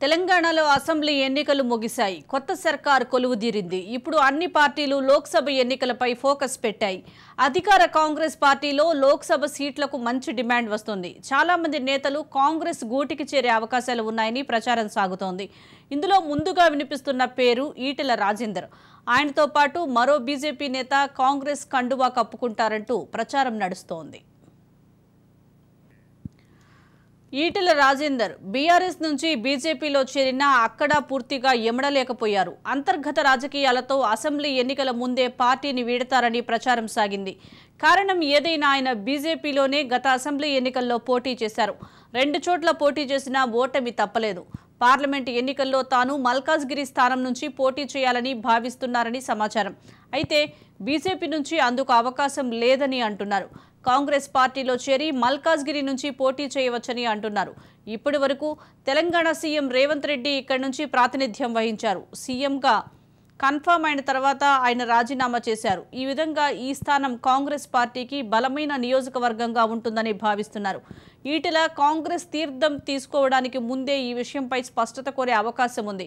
తెలంగాణలో అసెంబ్లీ ఎన్నికలు ముగిశాయి. కొత్త సర్కార్ కొలువుదీరింది. ఇప్పుడు అన్ని పార్టీలు లోక్సభ ఎన్నికలపై ఫోకస్ పెట్టాయి. అధికార కాంగ్రెస్ పార్టీలో లోక్సభ సీట్లకు మంచి డిమాండ్ వస్తుంది. చాలా మంది నేతలు కాంగ్రెస్ గూటికి చేరే అవకాశాలు ఉన్నాయని ప్రచారం సాగుతోంది. ఇందులో ముందుగా వినిపిస్తున్న పేరు ఈటెల రాజేందర్. ఆయనతో పాటు మరో బీజేపీ నేత కాంగ్రెస్ కండువా కప్పుకుంటారంటూ ప్రచారం నడుస్తోంది. ఈటెల రాజేందర్ బీఆర్ఎస్ నుంచి బీజేపీలో చేరినా అక్కడ పూర్తిగా ఎమడలేకపోయారు. అంతర్గత రాజకీయాలతో అసెంబ్లీ ఎన్నికల ముందే పార్టీని వీడతారని ప్రచారం సాగింది. కారణం ఏదైనా ఆయన బీజేపీలోనే గత అసెంబ్లీ ఎన్నికల్లో పోటీ చేశారు. 2 చోట్ల పోటీ చేసినా ఓటమి తప్పలేదు. పార్లమెంట్ ఎన్నికల్లో తాను మల్కాజ్గిరి స్థానం నుంచి పోటీ చేయాలని భావిస్తున్నారని సమాచారం. అయితే బీజేపీ నుంచి అందుకు అవకాశం లేదని అంటున్నారు. కాంగ్రెస్ పార్టీలో చేరి మల్కాజ్గిరి నుంచి పోటీ చేయవచ్చని అంటున్నారు. ఇప్పటి వరకు తెలంగాణ సీఎం రేవంత్ రెడ్డి ఇక్కడి నుంచి ప్రాతినిధ్యం వహించారు. సీఎంగా కన్ఫర్మ్ అయిన తర్వాత ఆయన రాజీనామా చేశారు. ఈ విధంగా ఈ స్థానం కాంగ్రెస్ పార్టీకి బలమైన నియోజకవర్గంగా ఉంటుందని భావిస్తున్నారు. ఈటెల కాంగ్రెస్ తీర్థం తీసుకోవడానికి ముందే ఈ విషయంపై స్పష్టత కోరే అవకాశం ఉంది.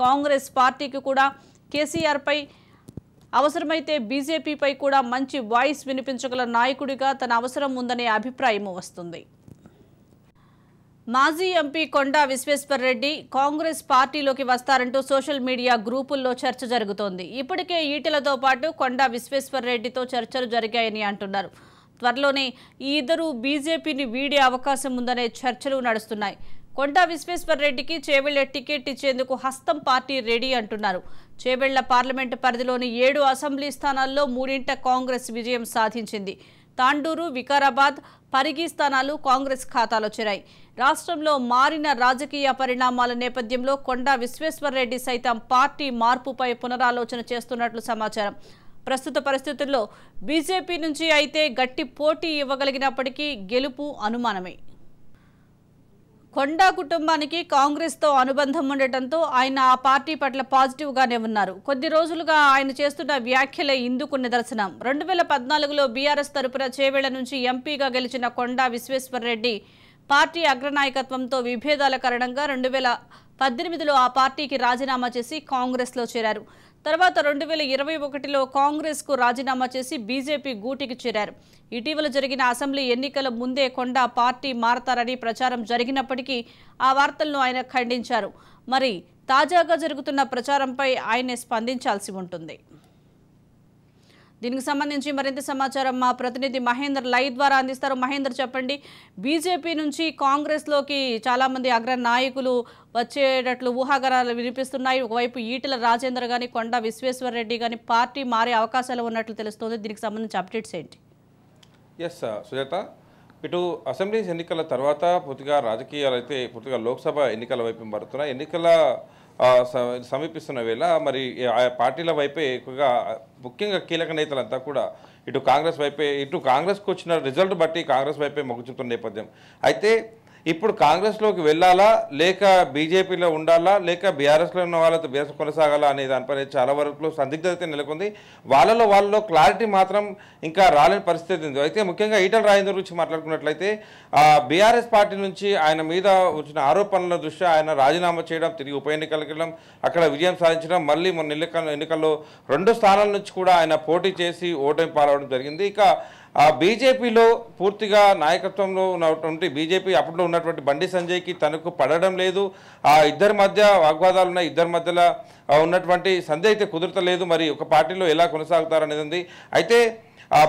కాంగ్రెస్ పార్టీకి కూడా కేసీఆర్పై అవసరమైతే బీజేపీపై కూడా మంచి వాయిస్ వినిపించగల నాయకుడిగా తన అవసరం ఉందనే అభిప్రాయం వస్తుంది. మాజీ ఎంపీ కొండా విశ్వేశ్వర్ రెడ్డి కాంగ్రెస్ పార్టీలోకి వస్తారంటూ సోషల్ మీడియా గ్రూపుల్లో చర్చ జరుగుతోంది. ఇప్పటికే ఈటెలతో పాటు కొండా విశ్వేశ్వర్ రెడ్డితో చర్చలు జరిగాయని అంటున్నారు. త్వరలోనే ఈ ఇద్దరు బీజేపీని వీడే అవకాశం ఉందనే చర్చలు నడుస్తున్నాయి. కొండా విశ్వేశ్వర్ రెడ్డికి చేవెళ్ల టికెట్ ఇచ్చేందుకు హస్తం పార్టీ రెడీ అంటున్నారు. చేవెళ్ల పార్లమెంటు పరిధిలోని 7 అసెంబ్లీ స్థానాల్లో 3 కాంగ్రెస్ విజయం సాధించింది. తాండూరు, వికారాబాద్, పరిగి స్థానాలు కాంగ్రెస్ ఖాతాలో చేరాయి. రాష్ట్రంలో మారిన రాజకీయ పరిణామాల నేపథ్యంలో కొండా విశ్వేశ్వర్ రెడ్డి సైతం పార్టీ మార్పుపై పునరాలోచన చేస్తున్నట్లు సమాచారం. ప్రస్తుత పరిస్థితుల్లో బీజేపీ నుంచి అయితే గట్టి పోటీ ఇవ్వగలిగినప్పటికీ గెలుపు అనుమానమే. కొండా కుటుంబానికి కాంగ్రెస్తో అనుబంధం ఉండటంతో ఆయన ఆ పార్టీ పట్ల పాజిటివ్గానే ఉన్నారు. కొద్ది రోజులుగా ఆయన చేస్తున్న వ్యాఖ్యలే ఇందుకు నిదర్శనం. 2014లో బీఆర్ఎస్ తరపున చేవెళ్ల నుంచి ఎంపీగా గెలిచిన కొండా విశ్వేశ్వర్ రెడ్డి పార్టీ అగ్రనాయకత్వంతో విభేదాల కారణంగా 2018లో ఆ పార్టీకి రాజీనామా చేసి కాంగ్రెస్లో చేరారు. తర్వాత 2021లో కాంగ్రెస్కు రాజీనామా చేసి బీజేపీ గూటికి చేరారు. ఇటీవల జరిగిన అసెంబ్లీ ఎన్నికల ముందే కొండా పార్టీ మారతారని ప్రచారం జరిగినప్పటికీ ఆ వార్తలను ఆయన ఖండించారు. మరి తాజాగా జరుగుతున్న ప్రచారంపై ఆయనే స్పందించాల్సి ఉంటుంది. దీనికి సంబంధించి మరింత సమాచారం మా ప్రతినిధి మహేందర్ లైవ్ ద్వారా అందిస్తారు. మహేందర్, చెప్పండి, బీజేపీ నుంచి కాంగ్రెస్లోకి చాలామంది అగ్ర నాయకులు వచ్చేటట్లు ఊహాగానాలు వినిపిస్తున్నాయి. ఒకవైపు ఈటెల రాజేందర్ కానీ కొండా విశ్వేశ్వర్ రెడ్డి కానీ పార్టీ మారే అవకాశాలు ఉన్నట్లు తెలుస్తోంది. దీనికి సంబంధించి అప్డేట్స్ ఏంటి? ఎస్ సుజాత, ఇటు అసెంబ్లీ ఎన్నికల తర్వాత పూర్తిగా రాజకీయాలు అయితే పూర్తిగా లోక్సభ ఎన్నికల వైపు మారుతున్నాయి. ఎన్నికల సమీపిస్తున్న వేళ మరి ఆ పార్టీల వైపే ఎక్కువగా ముఖ్యంగా కీలక నేతలంతా కూడా ఇటు కాంగ్రెస్ వైపే, ఇటు కాంగ్రెస్కి వచ్చిన రిజల్ట్ బట్టి కాంగ్రెస్ వైపే మొగ్గు చూపుతున్న నేపథ్యం. అయితే ఇప్పుడు కాంగ్రెస్లోకి వెళ్ళాలా, లేక బీజేపీలో ఉండాలా, లేక బీఆర్ఎస్లో ఉన్న వాళ్ళతో బీఆర్ఎస్ కొనసాగాలా అనే దానిపై చాలా వరకు సందిగ్ధత నెలకొంది. వాళ్ళలో క్లారిటీ మాత్రం ఇంకా రాలేని పరిస్థితి ఉంది. అయితే ముఖ్యంగా ఈటెల రాజేందర్ గురించి మాట్లాడుకున్నట్లయితే బీఆర్ఎస్ పార్టీ నుంచి ఆయన మీద వచ్చిన ఆరోపణల దృష్ట్యా ఆయన రాజీనామా చేయడం, తిరిగి ఉప ఎన్నికలకు వెళ్ళడం, అక్కడ విజయం సాధించడం, మళ్ళీ మొన్న ఎన్నికల్లో 2 స్థానాల నుంచి కూడా ఆయన పోటీ చేసి ఓటమి పాలవడం జరిగింది. ఇక బీజేపీలో పూర్తిగా నాయకత్వంలో ఉన్నటువంటి బీజేపీ అప్పట్లో ఉన్నటువంటి బండి సంజయ్కి తనకు పడడం లేదు. ఆ ఇద్దరి మధ్య వాగ్వాదాలు ఉన్నాయి. ఇద్దరి మధ్యలో ఉన్నటువంటి సంధి అయితే కుదరతలేదు. మరి ఒక పార్టీలో ఎలా కొనసాగుతారనేది ఉంది. అయితే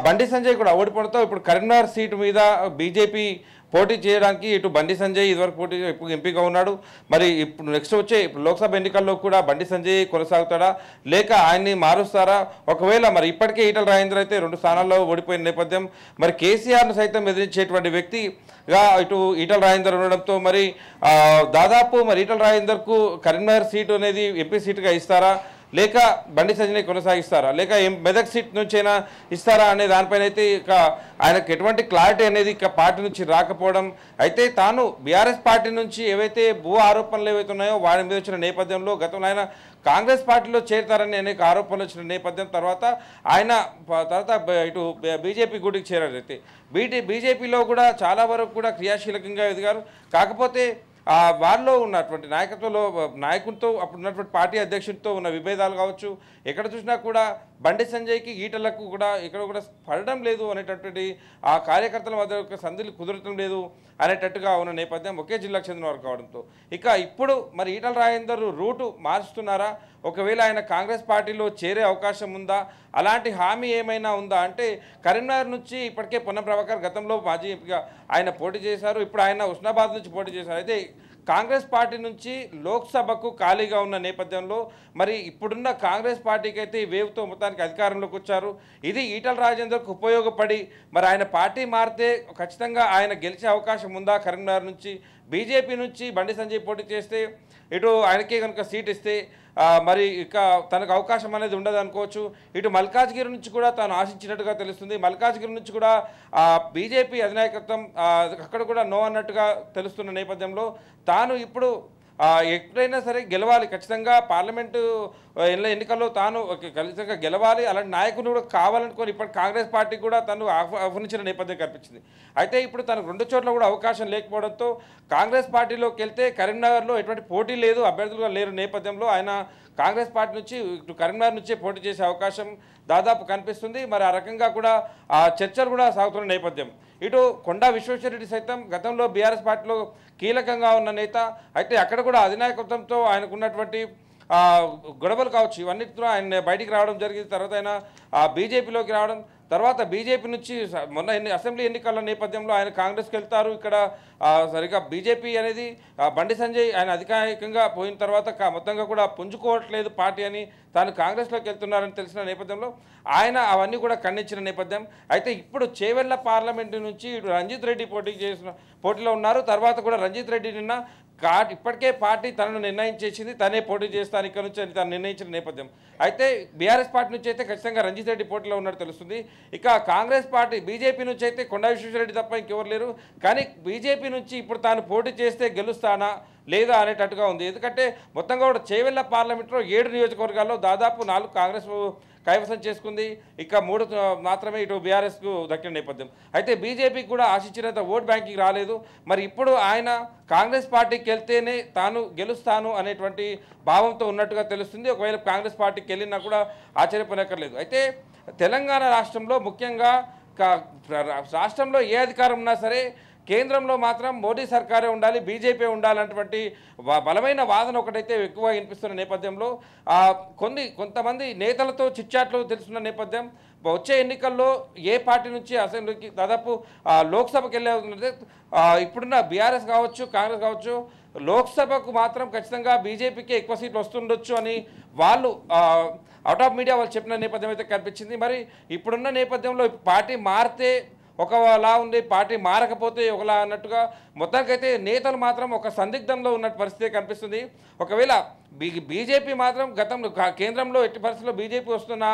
బండి సంజయ్ కూడా ఓడిపోవడంతో ఇప్పుడు కరీంనగర్ సీటు మీద బీజేపీ పోటీ చేయడానికి ఇటు బండి సంజయ్ ఇదివరకు ఎంపీగా ఉన్నాడు. మరి ఇప్పుడు నెక్స్ట్ వచ్చే లోక్సభ ఎన్నికల్లో కూడా బండి సంజయ్ కొనసాగుతాడా, లేక ఆయన్ని మారుస్తారా? ఒకవేళ మరి ఇప్పటికే ఈటెల రాజేందర్ అయితే 2 స్థానాల్లో ఓడిపోయిన నేపథ్యం, మరి కేసీఆర్ను సైతం ఎదిరించేటువంటి వ్యక్తిగా ఇటు ఈటెల రాజేందర్ ఉండడంతో మరి దాదాపు మరి ఈటెల రాజేందర్కు కరీంనగర్ సీటు అనేది ఎంపీ సీటుగా ఇస్తారా, లేక బండి సంజయ్ని కొనసాగిస్తారా, లేక మెదక్ సీట్ నుంచైనా ఇస్తారా అనే దానిపైన అయితే ఇక ఆయనకు ఎటువంటి క్లారిటీ అనేది ఇక పార్టీ నుంచి రాకపోవడం. అయితే తాను బీఆర్ఎస్ పార్టీ నుంచి ఏవైతే భూ ఆరోపణలు ఏవైతే ఉన్నాయో వారి మీద వచ్చిన నేపథ్యంలో గతంలో ఆయన కాంగ్రెస్ పార్టీలో చేరతారని అనేక ఆరోపణలు వచ్చిన నేపథ్యం తర్వాత ఆయన ఇటు బీజేపీ గూటికి చేరారు. అయితే బీజేపీలో కూడా చాలా వరకు కూడా క్రియాశీలకంగా ఎదిగారు. కాకపోతే వారిలో ఉన్నటువంటి నాయకునితో అప్పుడు ఉన్నటువంటి పార్టీ అధ్యక్షుడితో ఉన్న విభేదాలు కావచ్చు, ఎక్కడ చూసినా కూడా బండి సంజయ్కి ఈటలకు కూడా ఇక్కడ కూడా పడడం లేదు అనేటటువంటి ఆ కార్యకర్తల మధ్య ఒక సంధిలు కుదరటం లేదు అనేటట్టుగా ఉన్న నేపథ్యం ఒకే జిల్లాకు చెందిన వారు కావడంతో ఇక ఇప్పుడు మరి ఈటల రాజేందర్ రూటు మారుస్తున్నారా, ఒకవేళ ఆయన కాంగ్రెస్ పార్టీలో చేరే అవకాశం ఉందా, అలాంటి హామీ ఏమైనా ఉందా అంటే కరీంనగర్ నుంచి ఇప్పటికే పొన్నం ప్రభాకర్ గతంలో మాజీ ఎంపీగా ఆయన పోటీ చేశారు, ఇప్పుడు ఆయన హుస్నాబాద్ నుంచి పోటీ చేశారు. అయితే కాంగ్రెస్ పార్టీ నుంచి లోక్సభకు ఖాళీగా ఉన్న నేపథ్యంలో మరి ఇప్పుడున్న కాంగ్రెస్ పార్టీకి అయితే ఈ వేవ్తో మొత్తానికి అధికారంలోకి వచ్చారు. ఇది ఈటల రాజేందర్కు ఉపయోగపడి మరి ఆయన పార్టీ మారితే ఖచ్చితంగా ఆయన గెలిచే అవకాశం ఉందా, కరీంనగర్ నుంచి బీజేపీ నుంచి బండి సంజయ్ పోటీ చేస్తే ఇటు ఆయనకే కనుక సీట్ ఇస్తే మరి ఇక తనకు అవకాశం అనేది ఉండదు అనుకోవచ్చు. ఇటు మల్కాజ్గిరి నుంచి కూడా తాను ఆశించినట్టుగా తెలుస్తుంది. మల్కాజ్గిరి నుంచి కూడా బీజేపీ అధినాయకత్వం అక్కడ కూడా నో అన్నట్టుగా తెలుస్తున్న నేపథ్యంలో తాను ఇప్పుడు ఎప్పుడైనా సరే గెలవాలి, ఖచ్చితంగా పార్లమెంటు ఎన్నికల్లో తాను ఖచ్చితంగా గెలవాలి, అలాంటి నాయకుని కూడా కావాలనుకొని ఇప్పటి కాంగ్రెస్ పార్టీ కూడా తను ఆహ్వానించిన నేపథ్యం కనిపించింది. అయితే ఇప్పుడు తనకు 2 చోట్ల కూడా అవకాశం లేకపోవడంతో కాంగ్రెస్ పార్టీలోకి వెళ్తే కరీంనగర్లో ఎటువంటి పోటీ లేదు, అభ్యర్థులుగా లేరు నేపథ్యంలో ఆయన కాంగ్రెస్ పార్టీ నుంచి ఇటు కరీంనగర్ నుంచే పోటీ చేసే అవకాశం దాదాపు కనిపిస్తుంది. మరి ఆ రకంగా కూడా చర్చలు కూడా సాగుతున్న నేపథ్యం. ఇటు కొండా విశ్వేశ్వరరెడ్డి సైతం గతంలో బీఆర్ఎస్ పార్టీలో కీలకంగా ఉన్న నేత, అయితే అక్కడ కూడా అధినాయకత్వంతో ఆయనకున్నటువంటి గొడవలు కావచ్చు, ఇవన్నిటితో ఆయన బయటికి రావడం జరిగింది. తర్వాత ఆయన బీజేపీలోకి రావడం, తర్వాత బీజేపీ నుంచి మొన్న అసెంబ్లీ ఎన్నికల నేపథ్యంలో ఆయన కాంగ్రెస్కి వెళ్తారు. ఇక్కడ సరిగా బీజేపీ అనేది బండి సంజయ్ ఆయన అధికారికంగా పోయిన తర్వాత మొత్తంగా కూడా పుంజుకోవట్లేదు పార్టీ అని తాను కాంగ్రెస్లోకి వెళ్తున్నారని తెలిసిన నేపథ్యంలో ఆయన అవన్నీ కూడా ఖండించిన నేపథ్యం. అయితే ఇప్పుడు చేవెళ్ల పార్లమెంటు నుంచి రంజిత్ రెడ్డి పోటీలో ఉన్నారు. తర్వాత కూడా రంజిత్ రెడ్డి నిన్న ఇప్పటికే పార్టీ తనను నిర్ణయించేసింది, తనే పోటీ చేస్తాను ఇక్కడ నుంచి అని తను నిర్ణయించిన నేపథ్యం. అయితే బీఆర్ఎస్ పార్టీ నుంచి అయితే ఖచ్చితంగా రంజిత్ రెడ్డి పోటీలో ఉన్నట్టు తెలుస్తుంది. ఇక కాంగ్రెస్ పార్టీ బీజేపీ నుంచి అయితే కొండా విశ్వేశ్వరరెడ్డి తప్ప ఇంకెవరు లేరు. కానీ బీజేపీ నుంచి ఇప్పుడు తాను పోటీ చేస్తే గెలుస్తానా లేదా అనేటట్టుగా ఉంది. ఎందుకంటే మొత్తంగా కూడా చేవెళ్ల పార్లమెంట్లో 7 నియోజకవర్గాల్లో దాదాపు 4 కాంగ్రెస్ కైవసం చేసుకుంది, ఇక 3 మాత్రమే ఇటు బీఆర్ఎస్కు దక్కిన నేపథ్యం. అయితే బీజేపీకి కూడా ఆశించినంత ఓట్ బ్యాంకింగ్ రాలేదు. మరి ఇప్పుడు ఆయన కాంగ్రెస్ పార్టీకి వెళ్తేనే తాను గెలుస్తాను అనేటువంటి భావంతో ఉన్నట్టుగా తెలుస్తుంది. ఒకవేళ కాంగ్రెస్ పార్టీకి వెళ్ళినా కూడా ఆశ్చర్యపోనక్కర్లేదు. అయితే తెలంగాణ రాష్ట్రంలో ముఖ్యంగా రాష్ట్రంలో ఏ అధికారం ఉన్నా సరే కేంద్రంలో మాత్రం మోడీ సర్కారే ఉండాలి, బీజేపీ ఉండాలన్నటువంటి బలమైన వాదన ఒకటైతే ఎక్కువ వినిపిస్తున్న నేపథ్యంలో కొంతమంది నేతలతో చిట్చాట్లు తెలుస్తున్న నేపథ్యం. వచ్చే ఎన్నికల్లో ఏ పార్టీ నుంచి అసెంబ్లీకి దాదాపు లోక్సభకి వెళ్ళే ఇప్పుడున్న బీఆర్ఎస్ కావచ్చు, కాంగ్రెస్ కావచ్చు, లోక్సభకు మాత్రం ఖచ్చితంగా బీజేపీకి ఎక్కువ సీట్లు వస్తుండొచ్చు అని వాళ్ళు అవుట్ ఆఫ్ మీడియా వాళ్ళు చెప్పిన నేపథ్యం అయితే కనిపించింది. మరి ఇప్పుడున్న నేపథ్యంలో పార్టీ మారితే ఒకలా ఉంది, పార్టీ మారకపోతే ఒకలా అన్నట్టుగా మొత్తానికైతే నేతలు మాత్రం ఒక సందిగ్ధంలో ఉన్న పరిస్థితి కనిపిస్తుంది. ఒకవేళ బీజేపీ మాత్రం గతంలో కేంద్రంలో ఎట్టి పరిస్థితుల్లో బీజేపీ వస్తున్న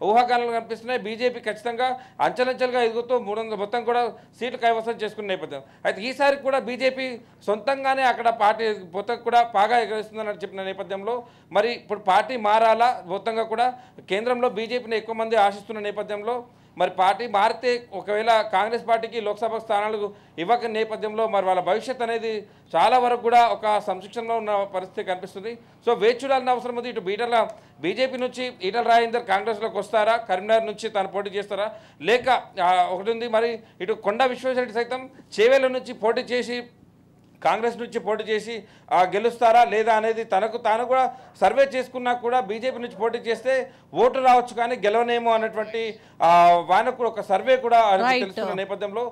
ఊహాగానాలు కనిపిస్తున్నాయి. బీజేపీ ఖచ్చితంగా అంచెలంచెలుగా ఎదుగుతూ 300 మొత్తం కూడా సీట్లు కైవసం చేసుకున్న నేపథ్యం. అయితే ఈసారి కూడా బీజేపీ సొంతంగానే అక్కడ పార్టీ మొత్తం కూడా బాగా ఎగరేస్తుందని చెప్పిన నేపథ్యంలో మరి ఇప్పుడు పార్టీ మారాలా, మొత్తంగా కూడా కేంద్రంలో బీజేపీని ఎక్కువ మంది ఆశిస్తున్న నేపథ్యంలో మరి పార్టీ మారితే ఒకవేళ కాంగ్రెస్ పార్టీకి లోక్సభ స్థానాలు ఇవ్వక నేపథ్యంలో మరి వాళ్ళ భవిష్యత్ అనేది చాలా వరకు కూడా ఒక సంశిక్షణలో ఉన్న పరిస్థితి కనిపిస్తుంది. సో వేచి చూడాల్సిన అవసరం ఉంది. ఇటు బీజేపీ నుంచి ఈటల రాజేందర్ కాంగ్రెస్లోకి వస్తారా, కరీంనగర్ నుంచి తాను పోటీ చేస్తారా, లేక ఒకటి ఉంది మరి ఇటు కొండా విశ్వేశ్వరరెడ్డి సైతం చేవెళ్ల నుంచి పోటీ చేసి కాంగ్రెస్ నుంచి పోటీ చేసి గెలుస్తారా లేదా అనేది తాను కూడా సర్వే చేసుకున్నా కూడా బీజేపీ నుంచి పోటీ చేస్తే ఓటు రావచ్చు కానీ గెలవనేమో అన్నటువంటి వానకు కూడా ఒక సర్వే కూడా తెలుస్తున్న నేపథ్యంలో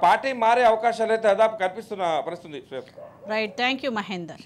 పార్టీ మారే అవకాశాలు అయితే దాదాపు కనిపిస్తున్న పరిస్థితి. Right, thank you Mahender.